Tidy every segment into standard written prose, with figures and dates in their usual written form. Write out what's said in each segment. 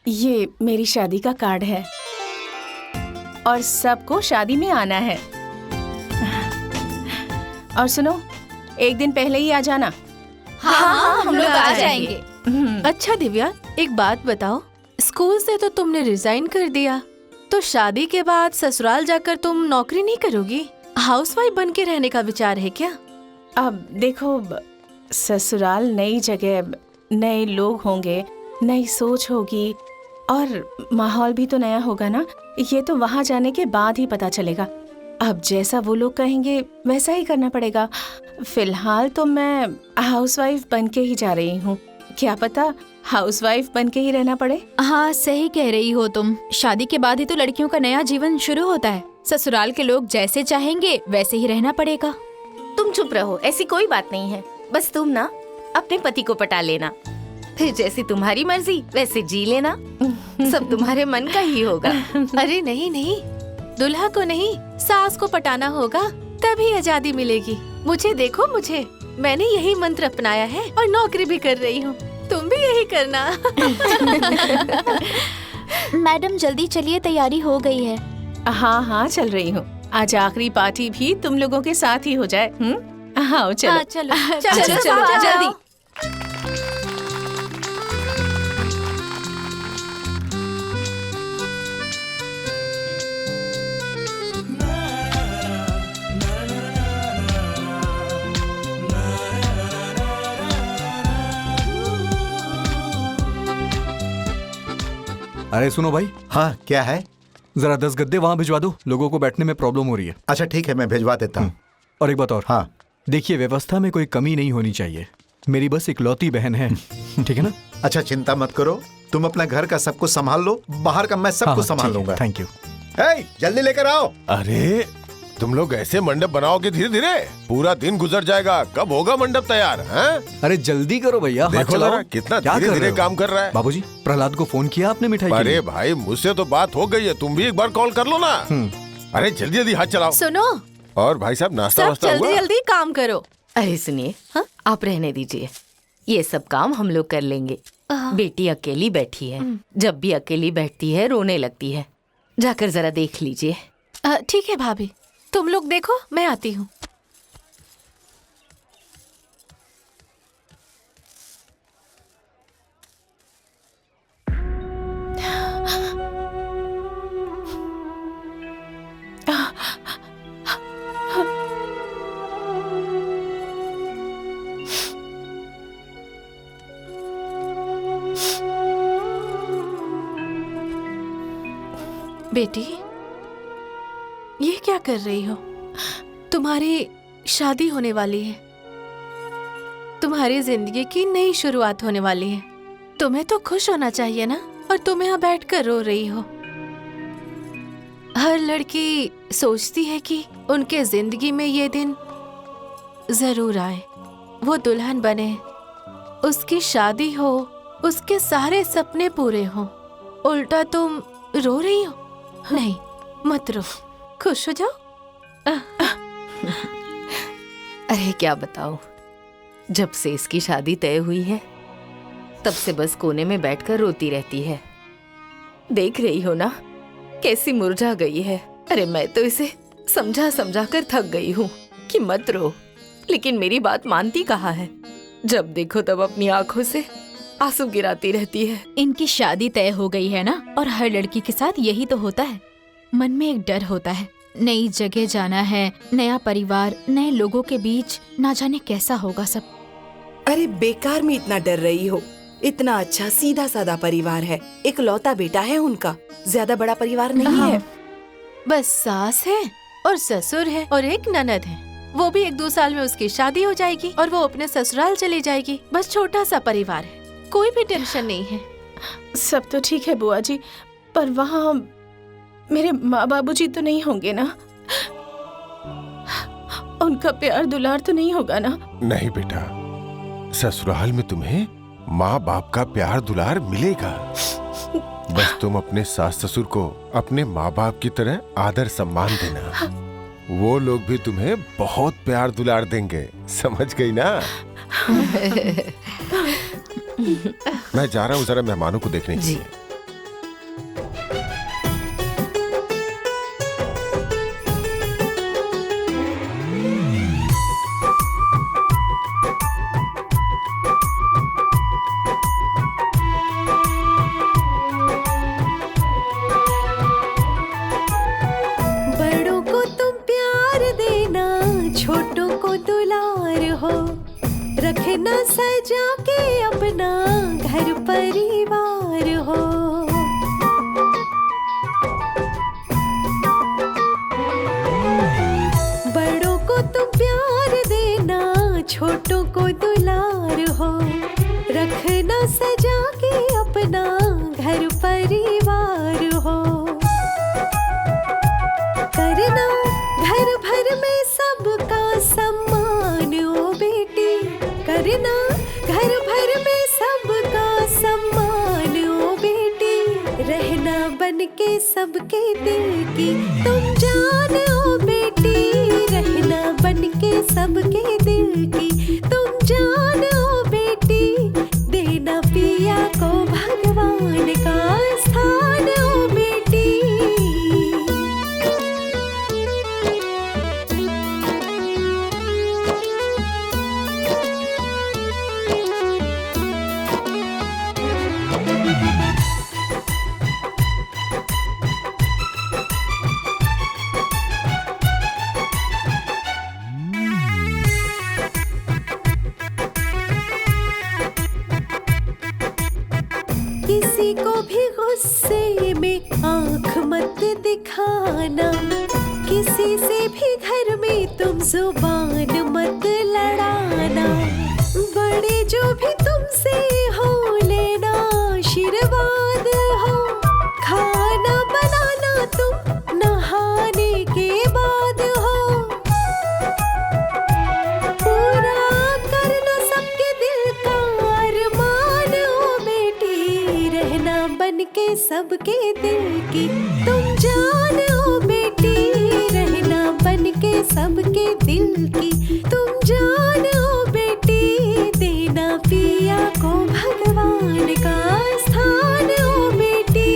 ये मेरी शादी का कार्ड है और सबको शादी में आना है। और सुनो, एक दिन पहले ही आ जाना। हाँ, हम लोग आ जाएंगे। अच्छा दिव्या, एक बात बताओ, स्कूल से तो तुमने रिजाइन कर दिया, तो शादी के बाद ससुराल जाकर तुम नौकरी नहीं करोगी? हाउसवाइफ बन के रहने का विचार है क्या? अब देखो, ससुराल नई जगह, नए लोग होंगे, नई सोच होगी और माहौल भी तो नया होगा ना। ये तो वहाँ जाने के बाद ही पता चलेगा। अब जैसा वो लोग कहेंगे वैसा ही करना पड़ेगा। फिलहाल तो मैं हाउसवाइफ बन के ही जा रही हूँ। क्या पता हाउसवाइफ बन के ही रहना पड़े। हाँ, सही कह रही हो तुम। शादी के बाद ही तो लड़कियों का नया जीवन शुरू होता है। ससुराल के लोग जैसे चाहेंगे वैसे ही रहना पड़ेगा। तुम चुप रहो, ऐसी कोई बात नहीं है। बस तुम ना अपने पति को पटा लेना, फिर जैसी तुम्हारी मर्जी वैसे जी लेना। सब तुम्हारे मन का ही होगा। अरे नहीं नहीं, दुल्हा को नहीं, सास को पटाना होगा, तभी आजादी मिलेगी। मुझे देखो, मुझे, मैंने यही मंत्र अपनाया है और नौकरी भी कर रही हूँ। तुम भी यही करना। मैडम जल्दी चलिए, तैयारी हो गई है। हाँ हाँ, चल रही हूँ। आज आखिरी पार्टी भी तुम लोगों के साथ ही हो जाए। हाँ चलो। हाँ, चलो चलो चलो जल्दी। अरे सुनो भाई, हाँ क्या है? जरा 10 गद्दे वहां भिजवा दो, लोगों को बैठने में प्रॉब्लम हो रही है। अच्छा ठीक है, मैं भिजवा देता हूँ। और एक बात और, हाँ देखिए व्यवस्था में कोई कमी नहीं होनी चाहिए। मेरी बस इकलौती बहन है, ठीक है ना? अच्छा चिंता मत करो, तुम अपना घर का सब कुछ संभाल लो, बाहर का मैं सब कुछ संभाल लूंगा। Thank you. जल्दी लेकर आओ। अरे तुम लोग ऐसे मंडप बनाओगे धीरे धीरे, पूरा दिन गुजर जाएगा। कब होगा मंडप तैयार? हैं? अरे जल्दी करो भैया, हाथ देखो चलाओ। जरा कितना क्या धीरे कर धीरे रहे हो? काम कर रहा है। बाबूजी, प्रहलाद को फोन किया आपने मिठाई के अरे लिए? भाई मुझसे तो बात हो गई है, तुम भी एक बार कॉल कर लो ना। अरे जल्दी जल्दी हाथ चलाओ। सुनो, और भाई साहब नाश्ता सब वास्ता जल्दी हुआ? जल्दी काम करो। अरे सुनिए, हाँ आप रहने दीजिए, ये सब काम हम लोग कर लेंगे। बेटी अकेली बैठी है, जब भी अकेली बैठती है रोने लगती है। जाकर जरा देख लीजिए। ठीक है भाभी, तुम लोग देखो, मैं आती हूँ। बेटी, ये क्या कर रही हो? तुम्हारी शादी होने वाली है, तुम्हारी जिंदगी की नई शुरुआत होने वाली है। तुम्हें तो खुश होना चाहिए ना, और तुम यहाँ बैठकर रो रही हो। हर लड़की सोचती है कि उनके जिंदगी में ये दिन जरूर आए, वो दुल्हन बने, उसकी शादी हो, उसके सारे सपने पूरे हों। उल्टा तुम रो रही हो। नहीं, मत रो, खुश हो जाओ। अरे क्या बताओ, जब से इसकी शादी तय हुई है तब से बस कोने में बैठकर रोती रहती है। देख रही हो ना कैसी मुरझा गई है। अरे मैं तो इसे समझा समझा कर थक गई हूँ कि मत रो, लेकिन मेरी बात मानती कहाँ है। जब देखो तब अपनी आंखों से आंसू गिराती रहती है। इनकी शादी तय हो गई है ना, और हर लड़की के साथ यही तो होता है। मन में एक डर होता है, नई जगह जाना है, नया परिवार, नए लोगों के बीच, ना जाने कैसा होगा सब। अरे बेकार में इतना डर रही हो। इतना अच्छा सीधा साधा परिवार है, इकलौता बेटा है उनका, ज्यादा बड़ा परिवार नहीं है। बस सास है और ससुर है और एक ननद है, वो भी 1-2 साल में उसकी शादी हो जाएगी और वो अपने ससुराल चली जाएगी। बस छोटा सा परिवार है, कोई भी टेंशन नहीं है। सब तो ठीक है बुआ जी, पर वहाँ मेरे माँ बाबूजी तो नहीं होंगे ना? उनका प्यार दुलार तो नहीं होगा ना? नहीं बेटा, ससुराल में तुम्हें माँ बाप का प्यार दुलार मिलेगा। बस तुम अपने सास ससुर को अपने माँ बाप की तरह आदर सम्मान देना, वो लोग भी तुम्हें बहुत प्यार दुलार देंगे। समझ गई ना? मैं जा रहा हूँ जरा मेहमानों को देखने के लिए। घर परिवार हो। बड़ों को तुम प्यार देना, छोटों को दुलार हो। रखना सजा के अपना घर परिवार हो। करना घर भर में सबका सम्मान ओ बेटी, करना घर भर में सबका सम्मान ओ बेटी। रहना बन के सबके दिल की तुम जान ओ बेटी, रहना बन के सबके दिल की तुम जान ओ बेटी। देना पिया को भगवान का स्थान ओ बेटी। किसी को भी गुस्से में आंख मत दिखाना, किसी से भी घर में तुम जुबान मत लड़ाना। बड़े जो भी तुमसे हो लेना आशीर्वाद हो। खाना बनाना तुम नहाने के बाद हो। पूरा करना सबके दिल का अरमान ओ बेटी, रहना बन के सबके दिल की तुम जान ओ बेटी। रहना बन के सबके दिल की तुम जान ओ बेटी। देना पिया को भगवान का स्थान ओ बेटी।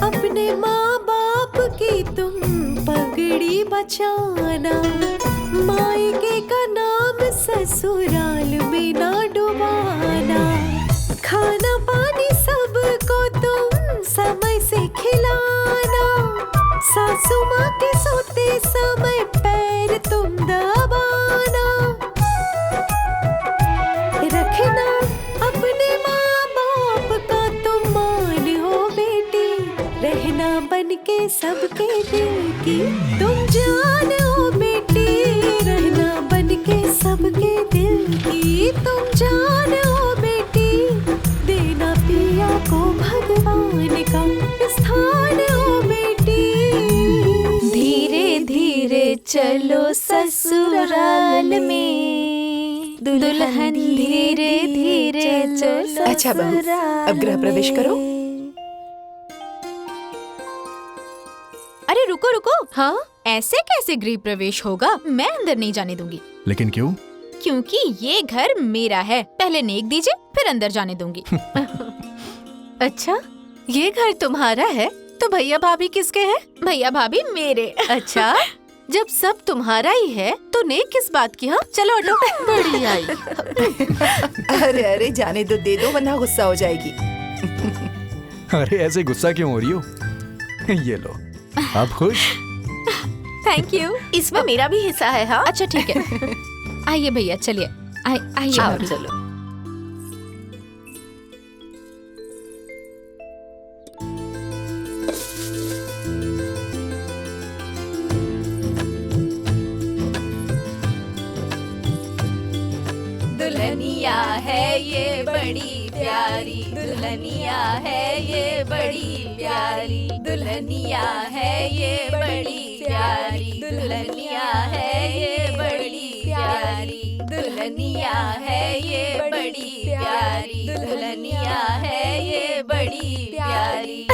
अपने माँ बाप की तुम पगड़ी बचाना। मायके का नाम ससुराल में ना डुबाना। खाना पानी सबको तुम समय से खिलाना। सासू माँ के सोते समय पैर तुम दबाना। रखना अपने माँ बाप का तुम मान हो बेटी, रहना बन के सबके दिल की तुम जान हो बेटी। रहना बन के सबके दिल की तुम जान हो बेटी। देना पिया को भगवान का स्थान हो बेटी। धीरे धीरे चलो ससुराल में, दुल्हन धीरे धीरे चलो। अच्छा बहू, अब गृह प्रवेश करो। अरे रुको रुको, हाँ, ऐसे कैसे गृह प्रवेश होगा? मैं अंदर नहीं जाने दूंगी। लेकिन क्यों? क्योंकि ये घर मेरा है। पहले नेक दीजिए, फिर अंदर जाने दूंगी। अच्छा, ये घर तुम्हारा है तो भैया भाभी किसके हैं? भैया भाभी मेरे। अच्छा, जब सब तुम्हारा ही है तो नेक किस बात की? हाँ चलो हटो। बड़ी आई। अरे अरे जाने दो, दे दो वरना गुस्सा हो जाएगी। अरे ऐसे गुस्सा क्यों हो रही हो? ये लो, आप खुश? Thank you. इसमें मेरा भी हिस्सा है। हाँ अच्छा ठीक है। आइए भैया, चलिए आइए। आओ चलो। दुल्हनिया है ये बड़ी प्यारी, दुल्हनिया है ये बड़ी प्यारी, दुल्हनिया है ये बड़ी प्यारी, दुल्हनिया है ये बड़ी प्यारी, दुल्हनिया है ये बड़ी प्यारी, दुल्हनिया है ये बड़ी प्यारी।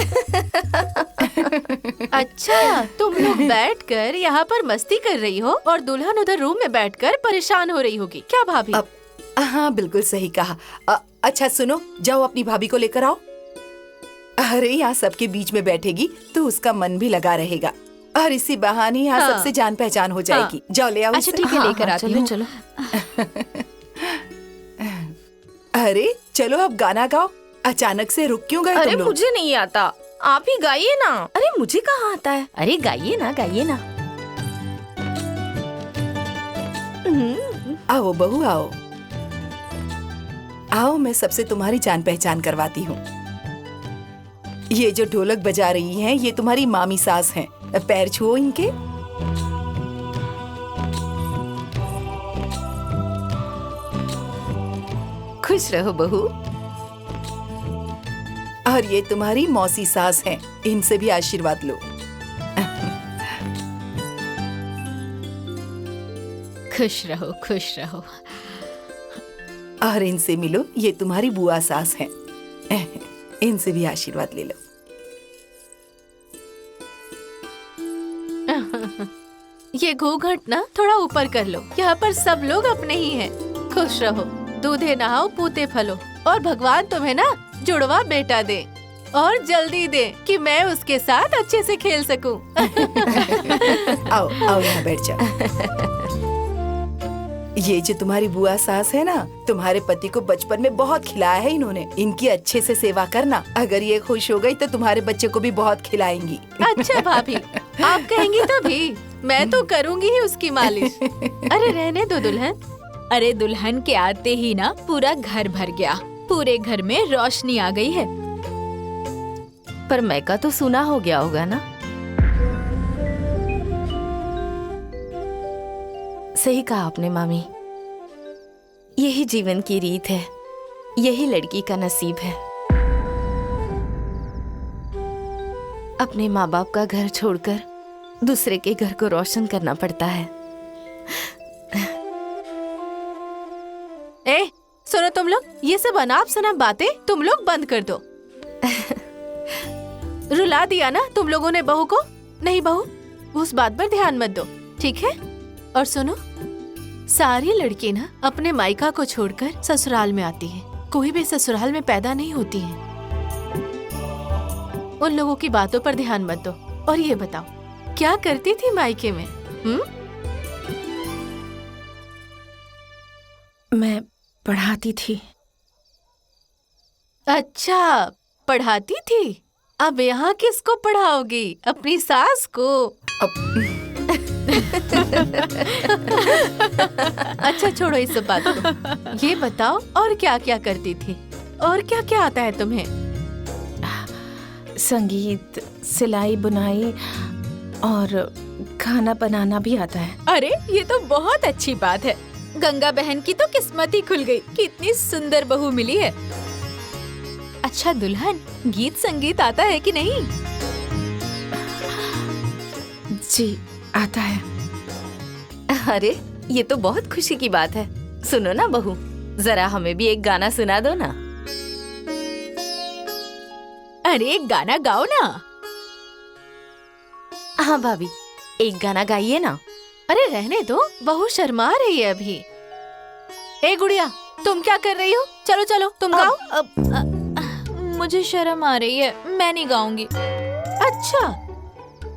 अच्छा, तुम लोग बैठकर यहाँ पर मस्ती कर रही हो और दुल्हन उधर रूम में बैठकर परेशान हो रही होगी, क्या भाभी? हाँ बिल्कुल सही कहा। अच्छा सुनो, जाओ अपनी भाभी को लेकर आओ। अरे यहाँ सबके बीच में बैठेगी तो उसका मन भी लगा रहेगा। और इसी बहाने यहाँ हाँ। सबसे जान पहचान हो जाएगी। जाओ ले आओ अच्छा इसे। ठीक है, लेकर हाँ, आती चलो हूँ। चलो। अरे चलो अब गाना गाओ। अचानक से रुक क्यों गए अरे तुम लोग? मुझे नहीं आता, आप ही गाइए ना। अरे मुझे कहाँ आता है? अरे गाइए ना, गाइए ना। आओ बहू आओ। आओ मैं सबसे तुम्हारी जान पहचान करवाती हूँ। ये जो ढोलक बजा रही हैं, ये तुम्हारी मामी सास हैं। पैर छुओ इनके। खुश रहो बहू। और ये तुम्हारी मौसी सास हैं। इनसे भी आशीर्वाद लो। खुश रहो, खुश रहो। और इनसे मिलो, ये तुम्हारी बुआ सास हैं। इनसे भी आशीर्वाद ले लो। ये घूंघट ना थोड़ा ऊपर कर लो। यहाँ पर सब लोग अपने ही हैं। खुश रहो, दूधे नहाओ, पूते फलो, और भगवान तुम्हें ना जुड़वा बेटा दे, और जल्दी दे कि मैं उसके साथ अच्छे से खेल सकूं। आओ आओ यहाँ बैठ जाओ। ये जो तुम्हारी बुआ सास है ना, तुम्हारे पति को बचपन में बहुत खिलाया है इन्होंने। इनकी अच्छे से सेवा करना। अगर ये खुश हो गई तो तुम्हारे बच्चे को भी बहुत खिलाएंगी। अच्छा भाभी, आप कहेंगी तभी। मैं तो करूंगी ही उसकी मालिश। अरे रहने दो दुल्हन। अरे दुल्हन के आते ही ना पूरा घर भर गया। पूरे घर में रोशनी आ गई है। पर मैका तो सुना हो गया होगा ना। सही कहा आपने मामी। यही जीवन की रीत है, यही लड़की का नसीब है। अपने माँ बाप का घर छोड़कर दूसरे के घर को रोशन करना पड़ता है। ए, सुनो तुम लोग, ये सब अनाप शनाप बातें तुम लोग बंद कर दो। रुला दिया ना तुम लोगों ने बहू को? नहीं बहू, उस बात पर ध्यान मत दो, ठीक है? और सुनो, सारी लड़की ना अपने मायका को छोड़कर ससुराल में आती है। कोई भी ससुराल में पैदा नहीं होती है। उन लोगों की बातों पर ध्यान मत दो। और ये बताओ, क्या करती थी मायके में? मैं पढ़ाती थी। अच्छा, पढ़ाती थी। अब यहाँ किसको पढ़ाओगी? अपनी सास को? अच्छा छोड़ो इस सब बात को। ये बताओ, और क्या क्या करती थी? और क्या क्या आता है तुम्हें? संगीत, सिलाई बुनाई और खाना बनाना भी आता है। अरे ये तो बहुत अच्छी बात है। गंगा बहन की तो किस्मत ही खुल गई। कितनी सुंदर बहू मिली है। अच्छा दुल्हन, गीत संगीत आता है कि नहीं? जी आता है। अरे ये तो बहुत खुशी की बात है। सुनो ना बहू, जरा हमें भी एक गाना सुना दो ना। अरे एक गाना गाओ ना। हाँ भाभी, एक गाना गाइए ना। अरे रहने दो, बहू शर्मा रही है अभी। ए गुड़िया, तुम क्या कर रही हो? चलो चलो तुम गाओ। मुझे शर्म आ रही है, मैं नहीं गाऊंगी। अच्छा,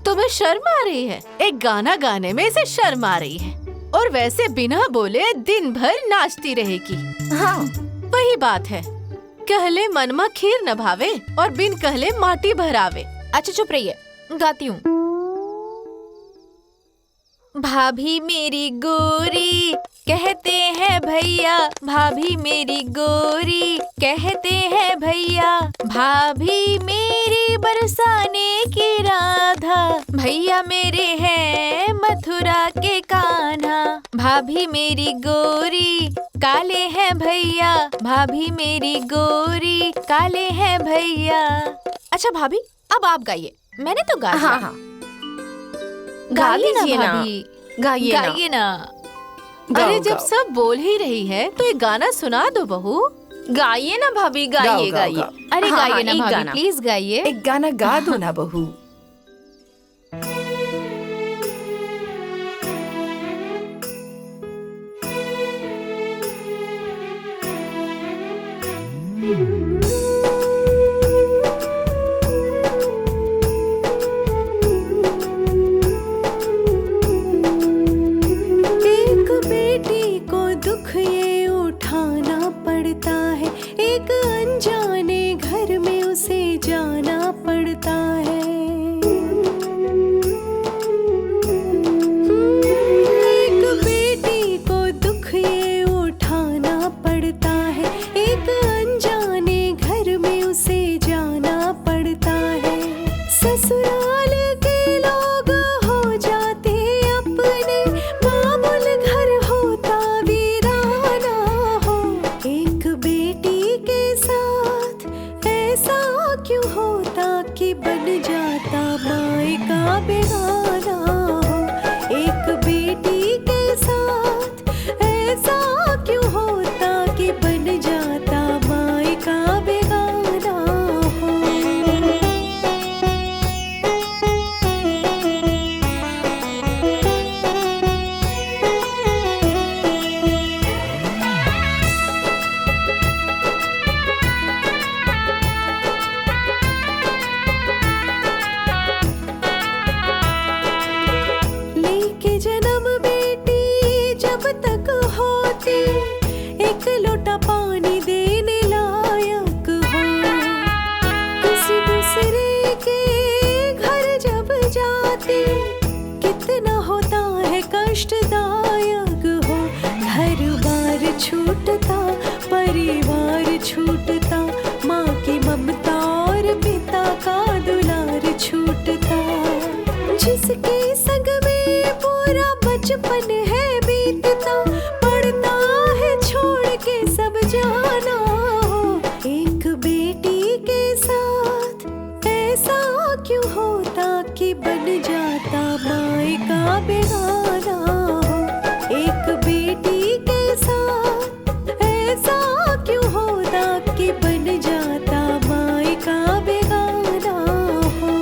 तुम्हें शर्म आ रही है? एक गाना गाने में इसे शर्म आ रही है, और वैसे बिना बोले दिन भर नाचती रहेगी। हाँ वही बात है, कहले मनमा खीर न भावे और बिन कहले माटी भरावे। अच्छा चुप रहिए, गाती हूँ। भाभी मेरी गोरी कहते हैं भैया, भाभी मेरी गोरी कहते हैं भैया, भाभी मेरी बरसाने की राधा, भैया मेरे हैं मथुरा के कान्हा, भाभी मेरी गोरी काले हैं भैया, भाभी मेरी गोरी काले हैं भैया। अच्छा भाभी, अब आप गाइए। मैंने तो गा दिया। हाँ हाँ, गा लीजिए ना, गाइए ना। गाइए ना। अरे जब सब बोल ही रही है तो एक गाना सुना दो बहू। गाइए ना भाभी, गाइए गाओ, गाइए। गाओ। अरे हाँ, गाइए ना एक भाभी, गाना। प्लीज गाइए। एक गाना गा दो ना बहू। होता है कष्टदायक हो। घर बार छूटता, परिवार छूटता, माँ की ममता और पिता का दुलार छूटता। जिसके संग में पूरा बचपन है बीतता, पड़ता है छोड़ के सब जाना हो। एक बेटी के साथ ऐसा क्यों होता कि बन जाता मायका बेगाना हो। एक बेटी के साथ ऐसा क्यों होता कि बन जाता मायका बेगाना हो।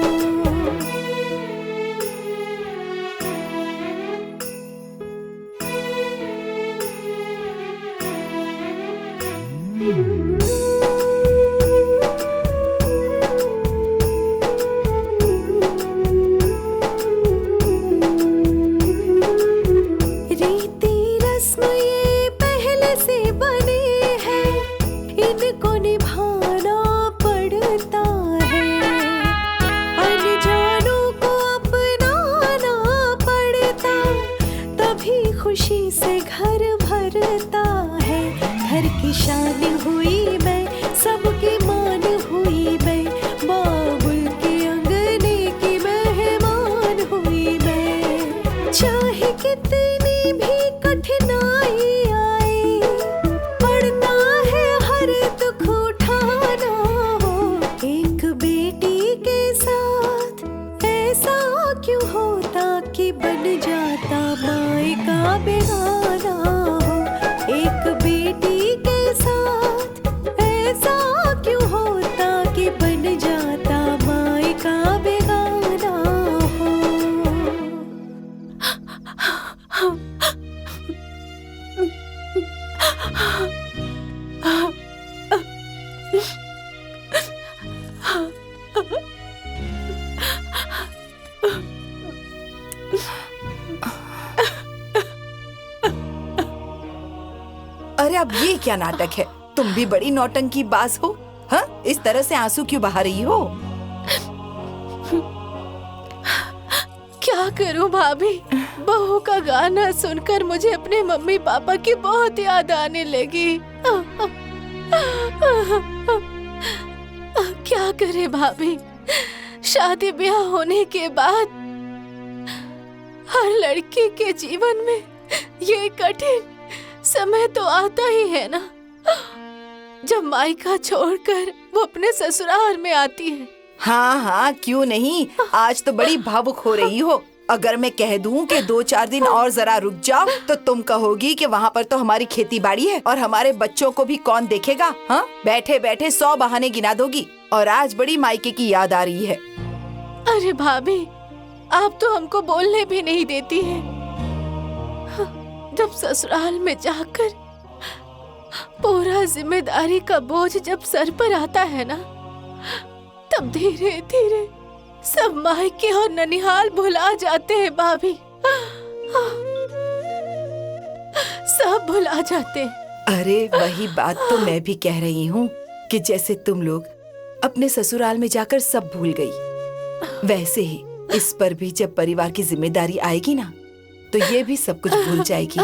रीति रस्म ये पहले से बने हैं, इनको निभाना पड़ता है। अनजानों को अपनाना पड़ता, तभी खुशी से घर भरता है। घर की शान हुई मैं, सबकी मान हुई मैं, बाबुल के अंगने की मेहमान हुई मैं। चाहे कितनी भी कठिनाई आए, पड़ता है हर दुख उठाना हो। एक बेटी के साथ ऐसा क्यों होता कि बन जाता मायका बेगाना हो। एक बेटी के साथ ऐसा क्यों होता कि बन जाता मायका बेगाना हो। अरे अब ये क्या नाटक है? तुम भी बड़ी नौटंकी बाज हो। हाँ, इस तरह से आंसू क्यों बहा रही हो? क्या करूं भाभी, बहू का गाना सुनकर मुझे अपने मम्मी पापा की बहुत याद आने लगी। क्या करे भाभी, शादी ब्याह होने के बाद हर लड़की के जीवन में ये कठिन समय तो आता ही है ना, जब मायका छोड़कर वो अपने ससुराल में आती है। हाँ हाँ, क्यों नहीं। आज तो बड़ी भावुक हो रही हो। अगर मैं कह दूं कि 2-4 दिन और जरा रुक जाओ, तो तुम कहोगी कि वहाँ पर तो हमारी खेती बाड़ी है और हमारे बच्चों को भी कौन देखेगा। हाँ, बैठे बैठे 100 बहाने गिना दोगी। और आज बड़ी मायके की याद आ रही है। अरे भाभी, आप तो हमको बोलने भी नहीं देती है। जब ससुराल में जाकर पूरा जिम्मेदारी का बोझ जब सर पर आता है ना, तब धीरे धीरे सब मायके और ननिहाल भुला जाते हैं भाभी। सब भुला जाते हैं। अरे वही बात तो मैं भी कह रही हूँ कि जैसे तुम लोग अपने ससुराल में जाकर सब भूल गई, वैसे ही इस पर भी जब परिवार की जिम्मेदारी आएगी ना, तो ये भी सब कुछ भूल जाएगी।